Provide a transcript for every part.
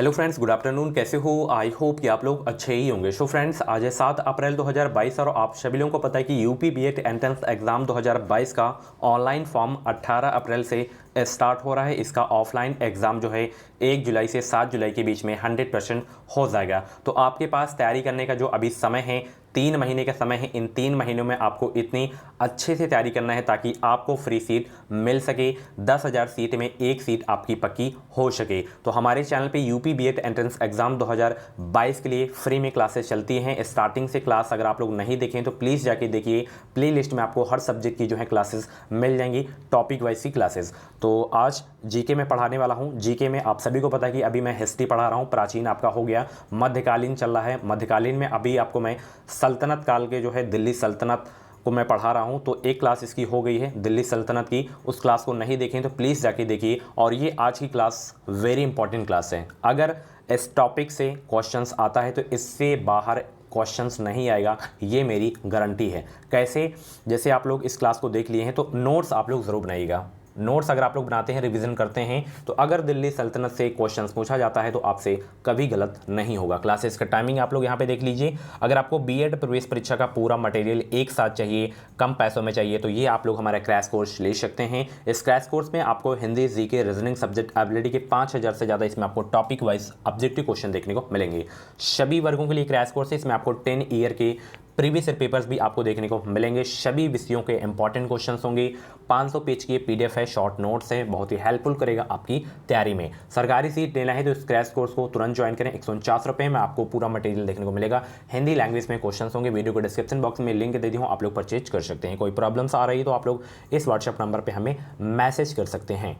Hello friends, good afternoon. कैसे हो? I hope कि आप लोग अच्छे ही होंगे। सो फ्रेंड्स, आज है 7 अप्रैल 2022 और आप सभी लोगों को पता है कि यूपी बीएड एंट्रेंस एग्जाम 2022 का ऑनलाइन फॉर्म 18 अप्रैल से स्टार्ट हो रहा है। इसका ऑफलाइन एग्जाम जो है 1 जुलाई से 7 जुलाई के बीच में 100% हो जाएगा। तो आपके पास तैयारी करने का जो अभी समय है, 3 महीने का समय है। इन 3 महीनों में आपको इतनी अच्छे से तैयारी करना है ताकि आपको फ्री सीट मिल सके। 10,000 सीट में एक सीट आपकी पक्की हो सके। तो हमारे चैनल पे यूपी बीएड एंट्रेंस एग्जाम 2022 के लिए फ्री में क्लासेस चलती हैं। स्टार्टिंग से क्लास अगर आप लोग नहीं देखें तो प्लीज़ जाके देखिए। प्ले लिस्ट में आपको हर सब्जेक्ट की जो है क्लासेस मिल जाएंगी, टॉपिक वाइज की क्लासेस। तो आज जीके में पढ़ाने वाला हूं। जीके में आप सभी को पता है कि अभी मैं हिस्ट्री पढ़ा रहा हूं। प्राचीन आपका हो गया, मध्यकालीन चल रहा है। मध्यकालीन में अभी आपको मैं सल्तनत काल के जो है दिल्ली सल्तनत को मैं पढ़ा रहा हूं। तो एक क्लास इसकी हो गई है दिल्ली सल्तनत की। उस क्लास को नहीं देखें तो प्लीज़ जाके देखिए। और ये आज की क्लास वेरी इंपॉर्टेंट क्लास है। अगर इस टॉपिक से क्वेश्चंस आता है तो इससे बाहर क्वेश्चंस नहीं आएगा, ये मेरी गारंटी है। कैसे? जैसे आप लोग इस क्लास को देख लिए हैं तो नोट्स आप लोग ज़रूर बनाइएगा। नोट्स अगर आप लोग बनाते हैं, रिवीजन करते हैं, तो अगर दिल्ली सल्तनत से क्वेश्चंस पूछा जाता है तो आपसे कभी गलत नहीं होगा। क्लासेस का टाइमिंग आप लोग यहाँ पे देख लीजिए। अगर आपको बीएड प्रवेश परीक्षा का पूरा मटेरियल एक साथ चाहिए, कम पैसों में चाहिए, तो ये आप लोग हमारा क्रैश कोर्स ले सकते हैं। इस क्रैश कोर्स में आपको Hindi, GK, reasoning subject ability के 5,000 से ज़्यादा इसमें आपको टॉपिक वाइज ऑब्जेक्टिव क्वेश्चन देखने को मिलेंगे। सभी वर्गों के लिए क्रैश कोर्स है। इसमें आपको 10 ईयर के प्रीवियस ईयर पेपर्स भी आपको देखने को मिलेंगे। सभी विषयों के इंपॉर्टेंट क्वेश्चंस होंगे। 500 पेज की पीडीएफ है, शॉर्ट नोट्स है, बहुत ही हेल्पफुल करेगा आपकी तैयारी में। सरकारी सीट लेना है तो इस क्रैश कोर्स को तुरंत ज्वाइन करें। 149 रुपये में आपको पूरा मटेरियल देखने को मिलेगा। हिंदी लैंग्वेज में क्वेश्चंस होंगे। वीडियो को डिस्क्रिप्शन बॉक्स में लिंक दे दी हूँ, आप लोग परचेज कर सकते हैं। कोई प्रॉब्लम्स आ रही है तो आप लोग इस व्हाट्सएप नंबर पर हमें मैसेज कर सकते हैं।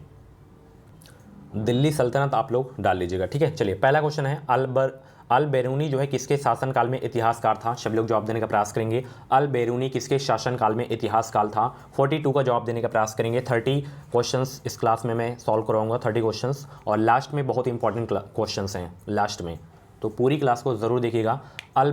दिल्ली सल्तनत आप लोग डाल लीजिएगा, ठीक है। चलिए, पहला क्वेश्चन है, अल बेरूनी जो है किसके शासनकाल में इतिहासकार था? सभी लोग जवाब देने का प्रयास करेंगे। अल बेरूनी किसके शासनकाल में इतिहासकाल था? 42 का जवाब देने का प्रयास करेंगे। 30 क्वेश्चंस इस क्लास में मैं सॉल्व कराऊंगा, 30 क्वेश्चंस। और लास्ट में बहुत इंपॉर्टेंट क्वेश्चंस हैं लास्ट में, तो पूरी क्लास को ज़रूर देखिएगा। अल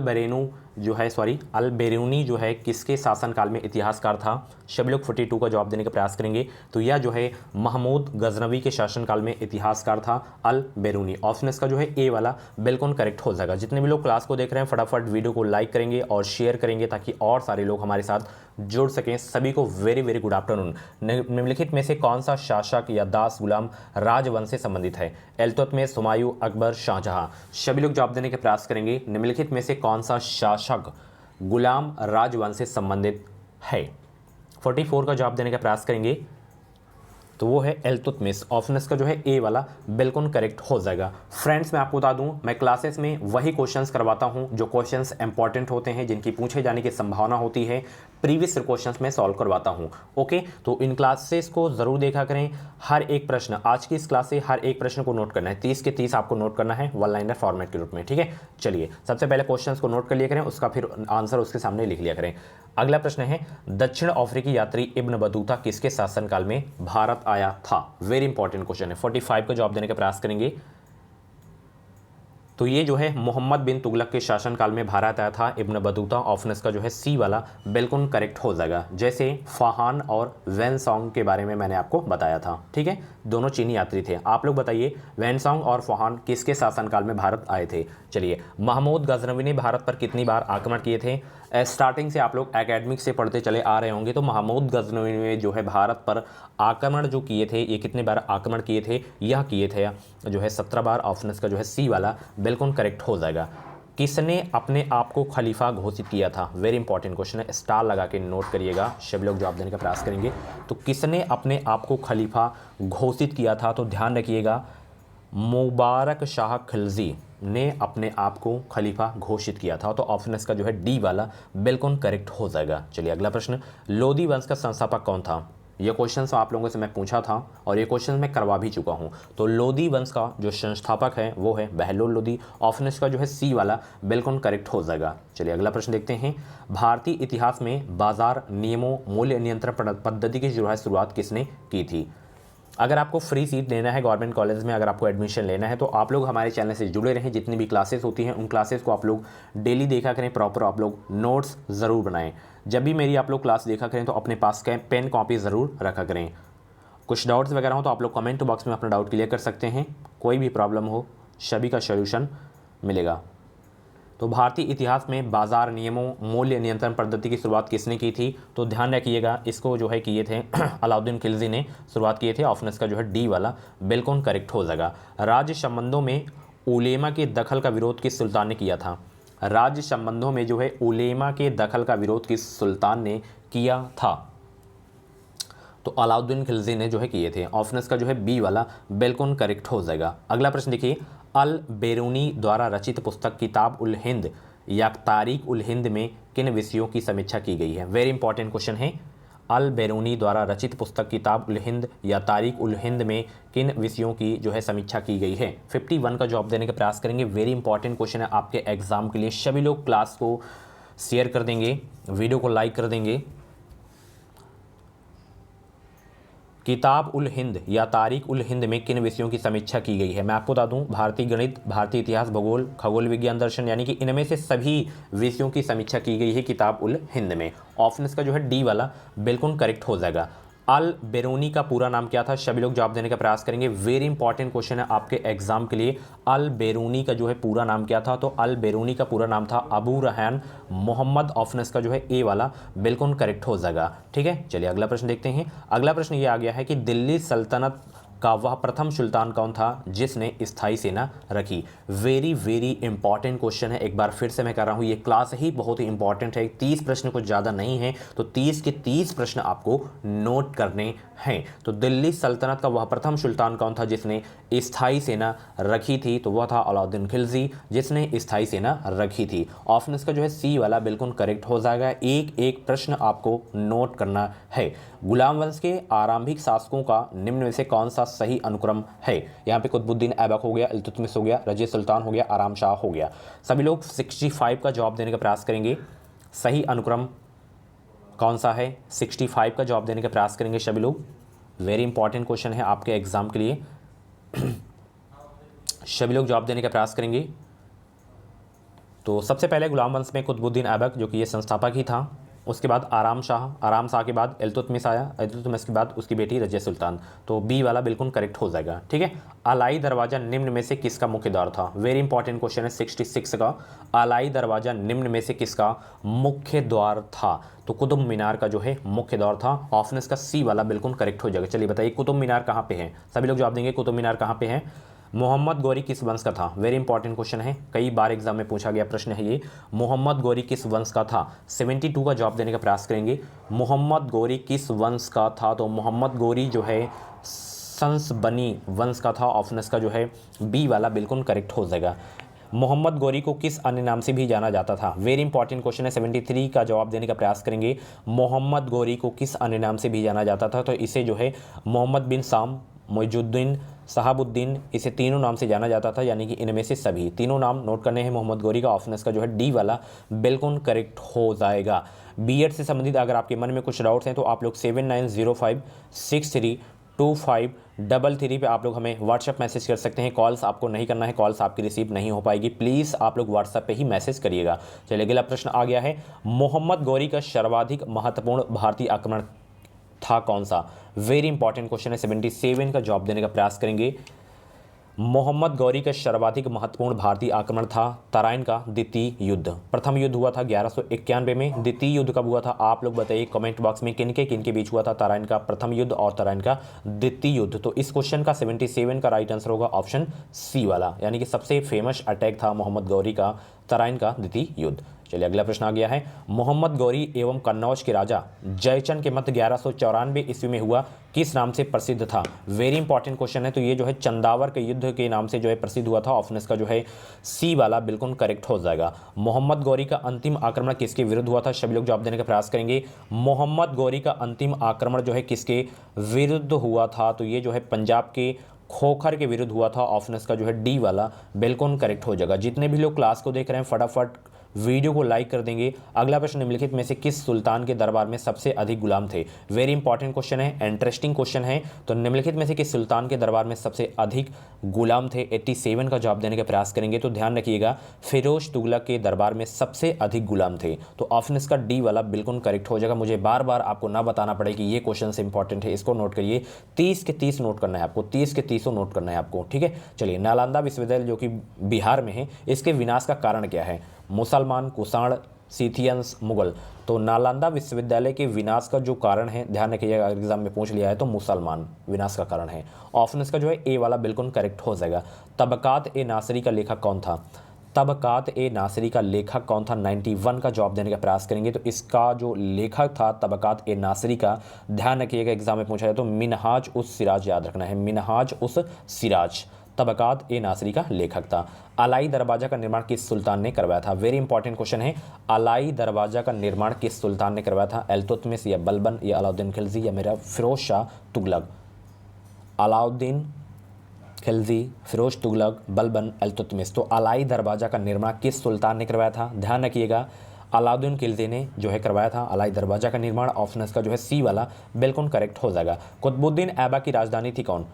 बेरूनी जो है किसके शासनकाल में इतिहासकार था? सभी लोग 42 का जवाब देने का प्रयास करेंगे। तो यह जो है महमूद गजनवी के शासनकाल में इतिहासकार था अल बेरूनी। ऑप्शन इसका जो है ए वाला बिल्कुल करेक्ट हो जाएगा। जितने भी लोग क्लास को देख रहे हैं फटाफट वीडियो को लाइक करेंगे और शेयर करेंगे ताकि और सारे लोग हमारे साथ जुड़ सकें। सभी को वेरी वेरी गुड आफ्टरनून। निम्नलिखित में से कौन सा शासक या दास गुलाम राजवंश से संबंधित है? इल्तुतमिश, हुमायूं, अकबर, शाहजहां। सभी लोग जवाब देने का प्रयास करेंगे। निम्नलिखित में से कौन सा शासक गुलाम राजवंश से संबंधित है? 44 का जवाब देने का प्रयास करेंगे तो वो है इल्तुतमिश। ऑप्शन इसका जो है ए वाला बिल्कुल करेक्ट हो जाएगा। फ्रेंड्स, मैं आपको बता दूं, मैं क्लासेस में वही क्वेश्चंस करवाता हूं जो क्वेश्चंस इंपॉर्टेंट होते हैं, जिनकी पूछे जाने की संभावना होती है। प्रीवियस क्वेश्चंस में सॉल्व करवाता हूं। ओके, तो इन क्लासेस को जरूर देखा करें। हर एक प्रश्न, आज की इस क्लास से हर एक प्रश्न को नोट करना है। 30 के 30 आपको नोट करना है, वन लाइनर फॉर्मेट के रूप में, ठीक है। चलिए, सबसे पहले क्वेश्चन को नोट कर लिया करें, उसका फिर आंसर उसके सामने लिख लिया करें। अगला प्रश्न है, दक्षिण अफ्रीकी यात्री इब्न बतूता किसके शासनकाल में भारत आया था? वेरी इंपॉर्टेंट क्वेश्चन है। 45 का जवाब देने का प्रयास करेंगे तो ये जो है मोहम्मद बिन तुगलक के शासनकाल में भारत आया था इब्न बतूता। ऑप्शन इसका जो है सी वाला बिल्कुल करेक्ट हो जाएगा। जैसे फाहान और वेनसोंग के बारे में मैंने आपको बताया था, ठीक है। दोनों चीनी यात्री थे। आप लोग बताइए, वेनसोंग और फाहान किसके शासनकाल में भारत आए थे? चलिए, महमूद गजनवी ने भारत पर कितनी बार आक्रमण किए थे? स्टार्टिंग से आप लोग एकेडमिक से पढ़ते चले आ रहे होंगे तो महमूद गजनवी ने जो है भारत पर आक्रमण जो किए थे, ये कितने बार आक्रमण किए थे? यह किए थे जो है 17 बार। ऑप्शन इसका जो है सी वाला बिल्कुल करेक्ट हो जाएगा। किसने अपने आप को खलीफा घोषित किया था? वेरी इंपॉर्टेंट क्वेश्चन है, स्टार लगा के नोट करिएगा। सभी लोग जवाब देने का प्रयास करेंगे। तो किसने अपने आप को खलीफा घोषित किया था? तो ध्यान रखिएगा, मुबारक शाह खिलजी ने अपने आप को खलीफा घोषित किया था। तो ऑप्शन इसका जो है डी वाला बिल्कुल करेक्ट हो जाएगा। चलिए, अगला प्रश्न, लोधी वंश का संस्थापक कौन था? ये क्वेश्चन आप लोगों से मैं पूछा था और ये क्वेश्चन मैं करवा भी चुका हूँ। तो लोधी वंश का जो संस्थापक है वो है बहलोल लोधी। ऑप्शन इसका जो है सी वाला बिल्कुल करेक्ट हो जाएगा। चलिए, अगला प्रश्न देखते हैं, भारतीय इतिहास में बाजार नियमों मूल्य नियंत्रण पद्धति की जो है शुरुआत किसने की थी? अगर आपको फ्री सीट लेना है गवर्नमेंट कॉलेज में, अगर आपको एडमिशन लेना है तो आप लोग हमारे चैनल से जुड़े रहें। जितनी भी क्लासेस होती हैं उन क्लासेस को आप लोग डेली देखा करें, प्रॉपर आप लोग नोट्स ज़रूर बनाएं। जब भी मेरी आप लोग क्लास देखा करें तो अपने पास पेन कॉपी ज़रूर रखा करें। कुछ डाउट्स वगैरह हो तो आप लोग कमेंट बॉक्स में अपना डाउट क्लियर कर सकते हैं। कोई भी प्रॉब्लम हो सभी का सॉल्यूशन मिलेगा। तो भारतीय इतिहास में बाजार नियमों मूल्य नियंत्रण पद्धति की शुरुआत किसने की थी? तो ध्यान रखिएगा, इसको जो है किए थे अलाउद्दीन खिलजी ने शुरुआत किए थे। ऑप्शन इसका जो है डी वाला बिल्कुल करेक्ट हो जाएगा। राज्य संबंधों में उलेमा के दखल का विरोध किस सुल्तान ने किया था? राज्य संबंधों में जो है उलेमा के दखल का विरोध किस सुल्तान ने किया था? तो अलाउद्दीन खिलजी ने जो है किए थे। ऑप्शन इसका जो है बी वाला बिल्कुल करेक्ट हो जाएगा। अगला प्रश्न देखिए, अल बेरूनी द्वारा रचित पुस्तक किताब उल हिंद या तारीख उल हिंद में किन विषयों की समीक्षा की गई है? वेरी इंपॉर्टेंट क्वेश्चन है। अल बेरूनी द्वारा रचित पुस्तक किताब उल हिंद या तारीख उल हिंद में किन विषयों की जो है समीक्षा की गई है? 51 का जवाब देने का प्रयास करेंगे। वेरी इंपॉर्टेंट क्वेश्चन है आपके एग्जाम के लिए। सभी लोग क्लास को शेयर कर देंगे, वीडियो को लाइक कर देंगे। किताब उल हिंद या तारीख उल हिंद में किन विषयों की समीक्षा की गई है? मैं आपको बता दूं, भारतीय गणित, भारतीय इतिहास, भूगोल, खगोल विज्ञान, दर्शन, यानी कि इनमें से सभी विषयों की समीक्षा की गई है किताब उल हिंद में। ऑप्शन इसका जो है डी वाला बिल्कुल करेक्ट हो जाएगा। अल बेरूनी का पूरा नाम क्या था? सभी लोग जवाब देने का प्रयास करेंगे। वेरी इंपॉर्टेंट क्वेश्चन है आपके एग्जाम के लिए। अल बेरूनी का जो है पूरा नाम क्या था? तो अल बेरूनी का पूरा नाम था अबू रहान मोहम्मद। ऑप्शन इसका जो है ए वाला बिल्कुल करेक्ट हो जाएगा। ठीक है, चलिए अगला प्रश्न देखते हैं। अगला प्रश्न ये आ गया है कि दिल्ली सल्तनत का वह प्रथम सुल्तान कौन था जिसने स्थायी सेना रखी? वेरी वेरी इंपॉर्टेंट क्वेश्चन है। एक बार फिर से मैं कह रहा हूं, ये क्लास ही बहुत ही इंपॉर्टेंट है। 30 प्रश्न कुछ ज़्यादा नहीं है, तो 30 के 30 प्रश्न आपको नोट करने हैं। तो दिल्ली सल्तनत का वह प्रथम सुल्तान कौन था जिसने स्थायी सेना रखी थी? तो वह था अलाउद्दीन खिलजी, जिसने स्थायी सेना रखी थी। ऑप्शन इसका जो है सी वाला बिल्कुल करेक्ट हो जाएगा। एक एक प्रश्न आपको नोट करना है। गुलाम वंश के आरंभिक शासकों का निम्न में से कौन सा सही अनुक्रम है? यहाँ पे कुतुबुद्दीन ऐबक हो गया, इल्तुतमिश हो गया, रजीद सुल्तान हो गया, आराम शाह हो गया। सभी लोग 65 का जवाब देने का प्रयास करेंगे। सही अनुक्रम कौन सा है? 65 का जवाब देने का प्रयास करेंगे सभी लोग। वेरी इंपॉर्टेंट क्वेश्चन है आपके एग्जाम के लिए। सभी लोग जवाब देने का प्रयास करेंगे। तो सबसे पहले गुलाम वंश में कुतुबुद्दीन ऐबक, जो कि ये संस्थापक ही था। उसके बाद आराम शाह के बाद इल्तुतमिश आया, इल्तुतमिश के बाद उसकी बेटी रजिया सुल्तान। तो बी वाला बिल्कुल करेक्ट हो जाएगा। ठीक है। अलाई दरवाज़ा निम्न में से किसका मुख्य द्वार था? वेरी इंपॉर्टेंट क्वेश्चन है 66 का। अलाई दरवाज़ा निम्न में से किसका मुख्य द्वार था? तो कुतुब मीनार का जो है मुख्य द्वार था। ऑप्शन इसका सी वाला बिल्कुल करेक्ट हो जाएगा। चलिए बताइए, कुतुब मीनार कहाँ पे है? सभी लोग जवाब देंगे। कुतुब मीनार कहाँ पे है? मोहम्मद गौरी किस वंश का था? वेरी इंपॉर्टेंट क्वेश्चन है, कई बार एग्जाम में पूछा गया प्रश्न है ये। मोहम्मद गौरी किस वंश का था? 72 का जवाब देने का प्रयास करेंगे। मोहम्मद गौरी किस वंश का था? तो मोहम्मद गौरी जो है संसबनी वंश का था। ऑप्शन इसका जो है बी वाला बिल्कुल करेक्ट हो जाएगा। मोहम्मद गौरी को किस अन्य नाम से भी जाना जाता था? वेरी इंपॉर्टेंट क्वेश्चन है, 73 का जवाब देने का प्रयास करेंगे। मोहम्मद गौरी को किस अन्य नाम से भी जाना जाता था? तो इसे जो है मोहम्मद बिन साम, मुइजुद्दीन, शहाबुद्दीन, इसे तीनों नाम से जाना जाता था, यानी कि इनमें से सभी तीनों नाम नोट करने हैं मोहम्मद गौरी का। ऑप्शन इसका जो है डी वाला बिल्कुल करेक्ट हो जाएगा। बीएड से संबंधित अगर आपके मन में कुछ डाउट्स हैं तो आप लोग 7905632533 पे आप लोग हमें व्हाट्सएप मैसेज कर सकते हैं। कॉल्स आपको नहीं करना है, कॉल्स आपकी रिसीव नहीं हो पाएगी। प्लीज़ आप लोग व्हाट्सएप पे ही मैसेज करिएगा। चलिए अगला प्रश्न आ गया है, मोहम्मद गौरी का सर्वाधिक महत्वपूर्ण भारतीय आक्रमण था कौन सा? वेरी इंपॉर्टेंट क्वेश्चन है, 77 का जवाब देने का प्रयास करेंगे। मोहम्मद गौरी का सर्वाधिक महत्वपूर्ण भारतीय आक्रमण था तराइन का द्वितीय युद्ध। प्रथम युद्ध हुआ था 1191 में। द्वितीय युद्ध कब हुआ था? आप लोग बताइए कमेंट बॉक्स में, किनके बीच हुआ था तराइन का प्रथम युद्ध और तराइन का द्वितीय युद्ध? तो इस क्वेश्चन का 77 का राइट आंसर होगा ऑप्शन सी वाला, यानी कि सबसे फेमस अटैक था मोहम्मद गौरी का तराइन का द्वितीय युद्ध। चलिए अगला प्रश्न आ गया है, मोहम्मद गौरी एवं कन्नौज के राजा जयचंद के मध्य 1194 ईस्वी में हुआ किस नाम से प्रसिद्ध था? वेरी इंपॉर्टेंट क्वेश्चन है। तो ये जो है चंदावर के युद्ध के नाम से जो है प्रसिद्ध हुआ था। ऑप्शन इसका जो है सी वाला बिल्कुल करेक्ट हो जाएगा। मोहम्मद गौरी का अंतिम आक्रमण किसके विरुद्ध हुआ था? सभी लोग जवाब देने का प्रयास करेंगे। मोहम्मद गौरी का अंतिम आक्रमण जो है किसके विरुद्ध हुआ था? तो ये जो है पंजाब के खोखर के विरुद्ध हुआ था। ऑप्शन इसका जो है डी वाला बिल्कुल करेक्ट हो जाएगा। जितने भी लोग क्लास को देख रहे हैं फटाफट वीडियो को लाइक कर देंगे। अगला प्रश्न, निम्नलिखित में से किस सुल्तान के दरबार में सबसे अधिक गुलाम थे? वेरी इंपॉर्टेंट क्वेश्चन है, इंटरेस्टिंग क्वेश्चन है। तो निम्नलिखित में से किस सुल्तान के दरबार में सबसे अधिक गुलाम थे? 87 का जवाब देने का प्रयास करेंगे। तो ध्यान रखिएगा, फिरोज तुगलक के दरबार में सबसे अधिक गुलाम थे। तो ऑप्शन इसका डी वाला बिल्कुल करेक्ट हो जाएगा। मुझे बार बार आपको ना बताना पड़े कि ये क्वेश्चन से इंपॉर्टेंट है, इसको नोट करिए। 30 के 30 नोट करना है आपको, 30 के 30 नोट करना है आपको, ठीक है। चलिए, नालंदा विश्वविद्यालय जो कि बिहार में है, इसके विनाश का कारण क्या है? मुसलमान, कुषाण, सीथियंस, मुगल। तो नालंदा विश्वविद्यालय के विनाश का जो कारण है, ध्यान रखिएगा, एग्जाम में पूछ लिया है, तो मुसलमान विनाश का कारण है। ऑप्शन इसका जो है ए वाला बिल्कुल करेक्ट हो जाएगा। तबकात ए नासरी का लेखक कौन था? तबकात ए नासरी का लेखक कौन था? 91 का जवाब देने का प्रयास करेंगे। तो इसका जो लेखक था तबकात ए नासरी का, ध्यान रखिएगा, एग्जाम में पूछा जाए तो मिनहाज उस सिराज याद रखना है, मिनहाज उस सिराज तबकात ए नासरी का लेखक था। अलाई दरवाजा का निर्माण किस सुल्तान ने करवाया था? वेरी इंपॉर्टेंट क्वेश्चन है। अलाई दरवाजा का निर्माण किस सुल्तान ने करवाया था? इल्तुतमिश या बलबन या अलाउद्दीन खिलजी या मेरा फिरोज शाह तुगलक? अलाउद्दीन खिलजी, फिरोज तुगलक, बलबन, इल्तुतमिश। तो अलाई दरवाजा का निर्माण किस सुल्तान ने करवाया था? ध्यान रखिएगा, अलाउद्दीन खिलजी ने जो है करवाया था अलाई दरवाजा का निर्माण। ऑप्शन इसका जो है सी वाला बिल्कुल करेक्ट हो जाएगा। कुतुबुद्दीन ऐबक की राजधानी थी कौन?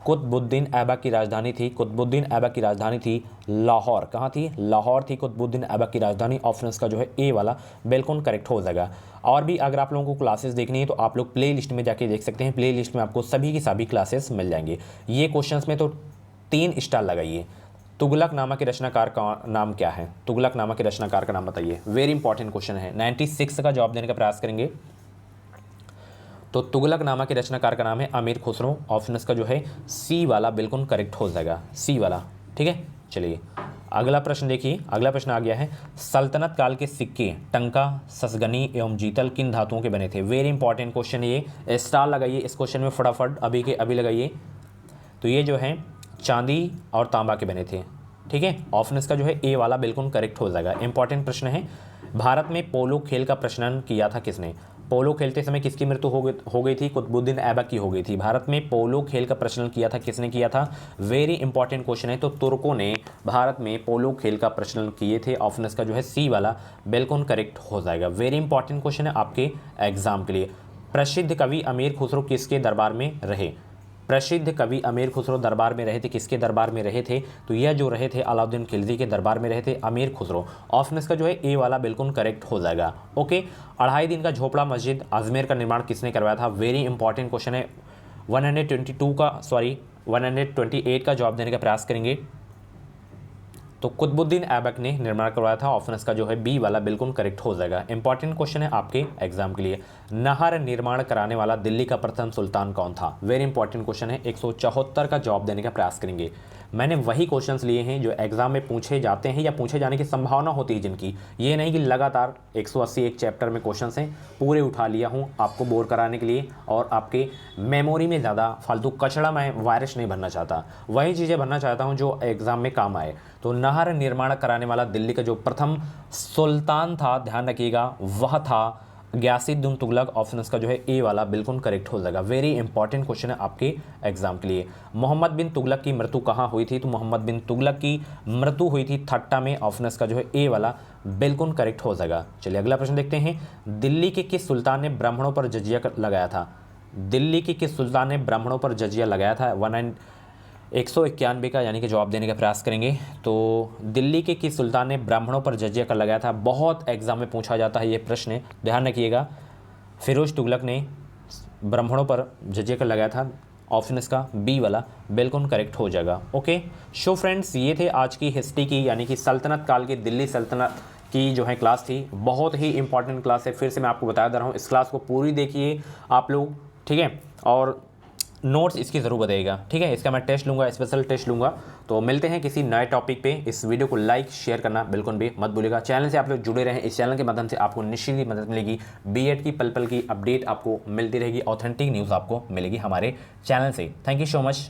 कुतुबुद्दीन ऐबक की राजधानी थी, कुतुबुद्दीन ऐबक की राजधानी थी लाहौर। कहाँ थी? लाहौर थी कुतुबुद्दीन ऐबक की राजधानी। ऑप्शन इसका जो है ए वाला बिल्कुल करेक्ट हो जाएगा। और भी अगर आप लोगों को क्लासेस देखनी है तो आप लोग प्ले लिस्ट में जाके देख सकते हैं, प्ले लिस्ट में आपको सभी की सभी क्लासेस मिल जाएंगे। ये क्वेश्चंस में तो 3 स्टार लगाइए। तुगलक नामा के रचनाकार का नाम क्या है? तुगलक नामा के रचनाकार का नाम बताइए। वेरी इंपॉर्टेंट क्वेश्चन है, 96 का जवाब देने का प्रयास करेंगे। तो तुगलक नामा के रचनाकार का नाम है अमीर खुसरो। ऑप्शन इसका जो है सी वाला बिल्कुल करेक्ट हो जाएगा, सी वाला, ठीक है। चलिए, अगला प्रश्न देखिए। अगला प्रश्न आ गया है, सल्तनत काल के सिक्के टंका, ससगनी एवं जीतल किन धातुओं के बने थे? वेरी इंपॉर्टेंट क्वेश्चन है ये, स्टार लगाइए इस क्वेश्चन में फटाफट, अभी के अभी लगाइए। तो ये जो है चांदी और तांबा के बने थे, ठीक है। ऑप्शन इसका जो है ए वाला बिल्कुल करेक्ट हो जाएगा। इंपॉर्टेंट प्रश्न है। भारत में पोलो खेल का प्रचलन किया था किसने? पोलो खेलते समय किसकी मृत्यु हो गई थी? कुतुबुद्दीन ऐबक की हो गई थी। भारत में पोलो खेल का प्रचलन किया था किसने किया था? वेरी इंपॉर्टेंट क्वेश्चन है। तो तुर्कों ने भारत में पोलो खेल का प्रचलन किए थे। ऑप्शन इसका जो है सी वाला बिल्कुल करेक्ट हो जाएगा। वेरी इंपॉर्टेंट क्वेश्चन है आपके एग्जाम के लिए। प्रसिद्ध कवि अमीर खुसरो किसके दरबार में रहे? प्रसिद्ध कवि अमीर खुसरो दरबार में रहे थे, किसके दरबार में रहे थे? तो यह जो रहे थे अलाउद्दीन खिलजी के दरबार में रहे थे अमीर खुसरो। ऑप्शन इसका जो है ए वाला बिल्कुल करेक्ट हो जाएगा। ओके, 2.5 दिन का झोपड़ा मस्जिद अजमेर का निर्माण किसने करवाया था? वेरी इंपॉर्टेंट क्वेश्चन है। 128 का जवाब देने का प्रयास करेंगे। तो कुतुबुद्दीन ऐबक ने निर्माण करवाया था। ऑप्शन इसका जो है बी वाला बिल्कुल करेक्ट हो जाएगा। इंपॉर्टेंट क्वेश्चन है आपके एग्जाम के लिए। नहर निर्माण कराने वाला दिल्ली का प्रथम सुल्तान कौन था? वेरी इंपॉर्टेंट क्वेश्चन है। 174 का जवाब देने का प्रयास करेंगे। मैंने वही क्वेश्चंस लिए हैं जो एग्जाम में पूछे जाते हैं या पूछे जाने की संभावना होती है जिनकी। ये नहीं कि लगातार 180 एक चैप्टर में क्वेश्चंस हैं, पूरे उठा लिया हूँ आपको बोर कराने के लिए और आपके मेमोरी में ज़्यादा फालतू कचड़ा मैं वायरस नहीं भरना चाहता, वही चीज़ें भरना चाहता हूँ जो एग्जाम में काम आए। तो नहर निर्माण कराने वाला दिल्ली का जो प्रथम सुल्तान था, ध्यान रखिएगा, वह था गयासुद्दीन तुगलक। ऑप्शन इसका जो है ए वाला बिल्कुल करेक्ट हो जाएगा। वेरी इंपॉर्टेंट क्वेश्चन है आपके एग्जाम के लिए। मोहम्मद बिन तुगलक की मृत्यु कहाँ हुई थी? तो मोहम्मद बिन तुगलक की मृत्यु हुई थी ठट्टा में। ऑप्शन इसका जो है ए वाला बिल्कुल करेक्ट हो जाएगा। चलिए अगला प्रश्न देखते हैं। दिल्ली के किस सुल्तान ने ब्राह्मणों पर जजिया लगाया था? दिल्ली के किस सुल्तान ने ब्राह्मणों पर जजिया लगाया था? 191 का यानी कि जवाब देने का प्रयास करेंगे। तो दिल्ली के किस सुल्तान ने ब्राह्मणों पर जजिया कर लगाया था? बहुत एग्जाम में पूछा जाता है ये प्रश्न, ध्यान रखिएगा। फिरोज तुगलक ने ब्राह्मणों पर जजिया कर लगाया था। ऑप्शन इसका बी वाला बिल्कुल करेक्ट हो जाएगा। ओके सो फ्रेंड्स, ये थे आज की हिस्ट्री की यानी कि सल्तनत काल की दिल्ली सल्तनत की जो है क्लास थी। बहुत ही इंपॉर्टेंट क्लास है, फिर से मैं आपको बता दे रहा हूँ। इस क्लास को पूरी देखिए आप लोग, ठीक है, और नोट्स इसकी ज़रूर बताइएगा, ठीक है। इसका मैं टेस्ट लूँगा, स्पेशल टेस्ट लूँगा। तो मिलते हैं किसी नए टॉपिक पे। इस वीडियो को लाइक शेयर करना बिल्कुल भी मत भूलिएगा। चैनल से आप लोग जुड़े रहें, इस चैनल के माध्यम से आपको निश्चित ही मदद मिलेगी। बीएड की पल पल की अपडेट आपको मिलती रहेगी, ऑथेंटिक न्यूज़ आपको मिलेगी हमारे चैनल से। Thank you so much.